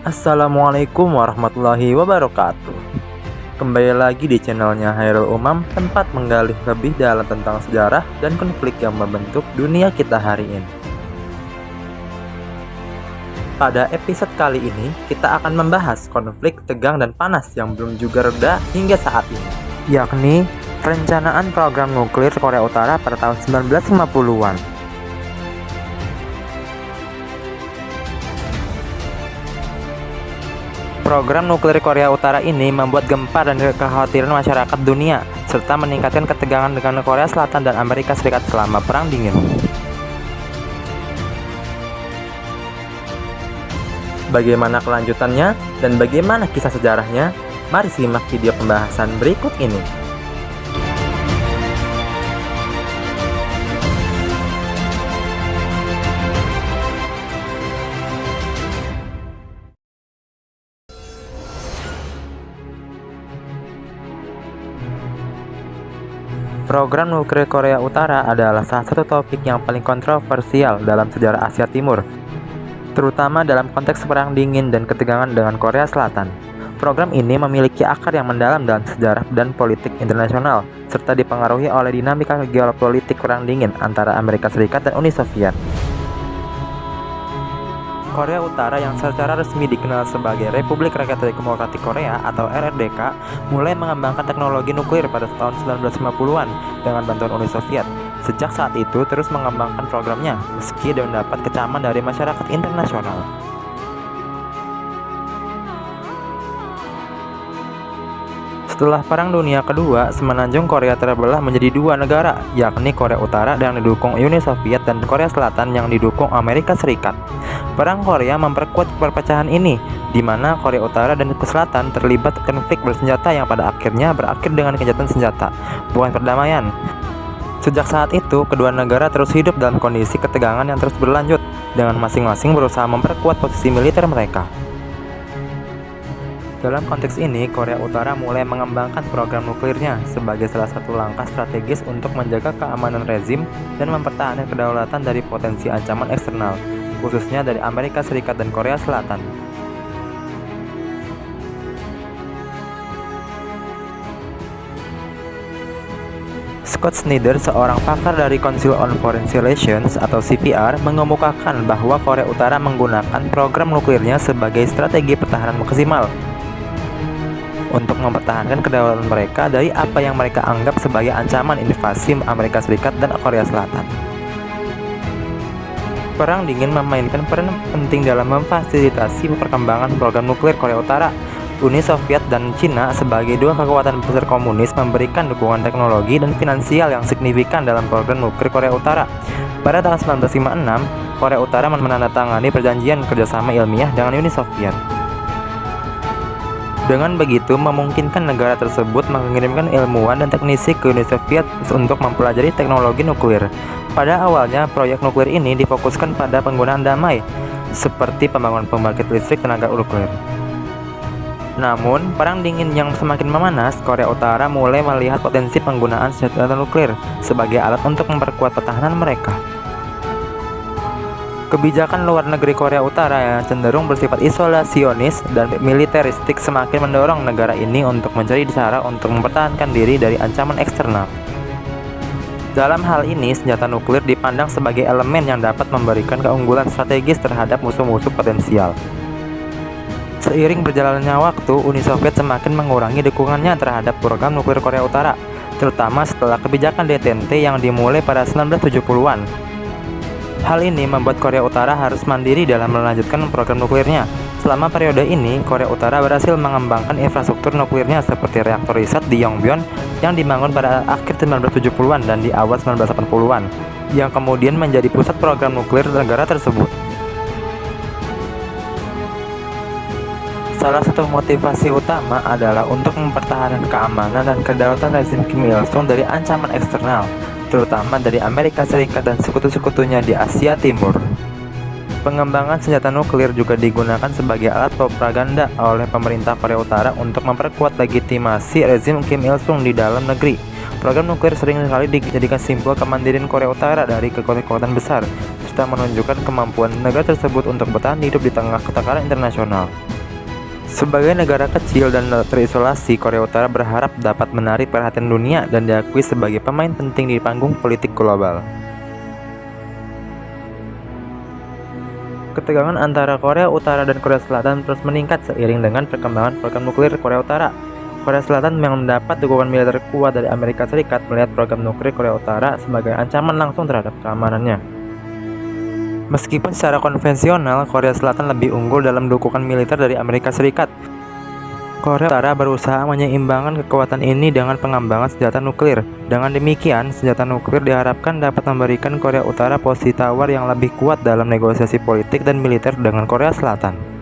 Assalamualaikum warahmatullahi wabarakatuh. Kembali lagi di channelnya Hairul Umam, tempat menggali lebih dalam tentang sejarah dan konflik yang membentuk dunia kita hari ini. Pada episode kali ini, kita akan membahas konflik tegang dan panas yang belum juga reda hingga saat ini, yakni perencanaan program nuklir Korea Utara pada tahun 1950-an. Program nuklir Korea Utara ini membuat gempar dan kekhawatiran masyarakat dunia, serta meningkatkan ketegangan dengan Korea Selatan dan Amerika Serikat selama Perang Dingin. Bagaimana kelanjutannya dan bagaimana kisah sejarahnya? Mari simak video pembahasan berikut ini. Program nuklir Korea Utara adalah salah satu topik yang paling kontroversial dalam sejarah Asia Timur, terutama dalam konteks Perang Dingin dan ketegangan dengan Korea Selatan. Program ini memiliki akar yang mendalam dalam sejarah dan politik internasional, serta dipengaruhi oleh dinamika geopolitik Perang Dingin antara Amerika Serikat dan Uni Soviet. Korea Utara yang secara resmi dikenal sebagai Republik Rakyat Demokratik Korea atau RRDK mulai mengembangkan teknologi nuklir pada tahun 1950-an dengan bantuan Uni Soviet. Sejak saat itu terus mengembangkan programnya meski mendapat kecaman dari masyarakat internasional. Setelah Perang Dunia Kedua, semenanjung Korea terbelah menjadi dua negara, yakni Korea Utara yang didukung Uni Soviet dan Korea Selatan yang didukung Amerika Serikat. Perang Korea memperkuat perpecahan ini, di mana Korea Utara dan Selatan terlibat konflik bersenjata yang pada akhirnya berakhir dengan gencatan senjata, bukan perdamaian. Sejak saat itu, kedua negara terus hidup dalam kondisi ketegangan yang terus berlanjut, dengan masing-masing berusaha memperkuat posisi militer mereka. Dalam konteks ini, Korea Utara mulai mengembangkan program nuklirnya sebagai salah satu langkah strategis untuk menjaga keamanan rezim dan mempertahankan kedaulatan dari potensi ancaman eksternal, khususnya dari Amerika Serikat dan Korea Selatan. Scott Snyder, seorang pakar dari Council on Foreign Relations atau CFR, mengemukakan bahwa Korea Utara menggunakan program nuklirnya sebagai strategi pertahanan maksimal untuk mempertahankan kedaulatan mereka dari apa yang mereka anggap sebagai ancaman invasi Amerika Serikat dan Korea Selatan. Perang Dingin memainkan peran penting dalam memfasilitasi perkembangan program nuklir Korea Utara. Uni Soviet dan Cina sebagai dua kekuatan besar komunis memberikan dukungan teknologi dan finansial yang signifikan dalam program nuklir Korea Utara. Pada tahun 1956, Korea Utara menandatangani perjanjian kerjasama ilmiah dengan Uni Soviet. Dengan begitu, memungkinkan negara tersebut mengirimkan ilmuwan dan teknisi ke Uni Soviet untuk mempelajari teknologi nuklir. Pada awalnya, proyek nuklir ini difokuskan pada penggunaan damai, seperti pembangunan pembangkit listrik tenaga nuklir. Namun, Perang Dingin yang semakin memanas, Korea Utara mulai melihat potensi penggunaan senjata nuklir sebagai alat untuk memperkuat pertahanan mereka. Kebijakan luar negeri Korea Utara yang cenderung bersifat isolasionis dan militeristik semakin mendorong negara ini untuk mencari cara untuk mempertahankan diri dari ancaman eksternal. Dalam hal ini, senjata nuklir dipandang sebagai elemen yang dapat memberikan keunggulan strategis terhadap musuh-musuh potensial. Seiring berjalannya waktu, Uni Soviet semakin mengurangi dukungannya terhadap program nuklir Korea Utara, terutama setelah kebijakan detente yang dimulai pada 1970-an. Hal ini membuat Korea Utara harus mandiri dalam melanjutkan program nuklirnya. Selama periode ini, Korea Utara berhasil mengembangkan infrastruktur nuklirnya seperti reaktor riset di Yongbyon yang dibangun pada akhir 1970-an dan di awal 1980-an, yang kemudian menjadi pusat program nuklir negara tersebut. Salah satu motivasi utama adalah untuk mempertahankan keamanan dan kedaulatan rezim Kim Il-sung dari ancaman eksternal, terutama dari Amerika Serikat dan sekutu-sekutunya di Asia Timur. Pengembangan senjata nuklir juga digunakan sebagai alat propaganda oleh pemerintah Korea Utara untuk memperkuat legitimasi rezim Kim Il-sung di dalam negeri. Program nuklir sering sekali dijadikan simbol kemandirian Korea Utara dari kekuatan besar, serta menunjukkan kemampuan negara tersebut untuk bertahan hidup di tengah tekanan internasional. Sebagai negara kecil dan terisolasi, Korea Utara berharap dapat menarik perhatian dunia dan diakui sebagai pemain penting di panggung politik global. Ketegangan antara Korea Utara dan Korea Selatan terus meningkat seiring dengan perkembangan program nuklir Korea Utara. Korea Selatan memang mendapat dukungan militer kuat dari Amerika Serikat melihat program nuklir Korea Utara sebagai ancaman langsung terhadap keamanannya. Meskipun secara konvensional, Korea Selatan lebih unggul dalam dukungan militer dari Amerika Serikat, Korea Utara berusaha menyeimbangkan kekuatan ini dengan pengembangan senjata nuklir. Dengan demikian, senjata nuklir diharapkan dapat memberikan Korea Utara posisi tawar yang lebih kuat dalam negosiasi politik dan militer dengan Korea Selatan.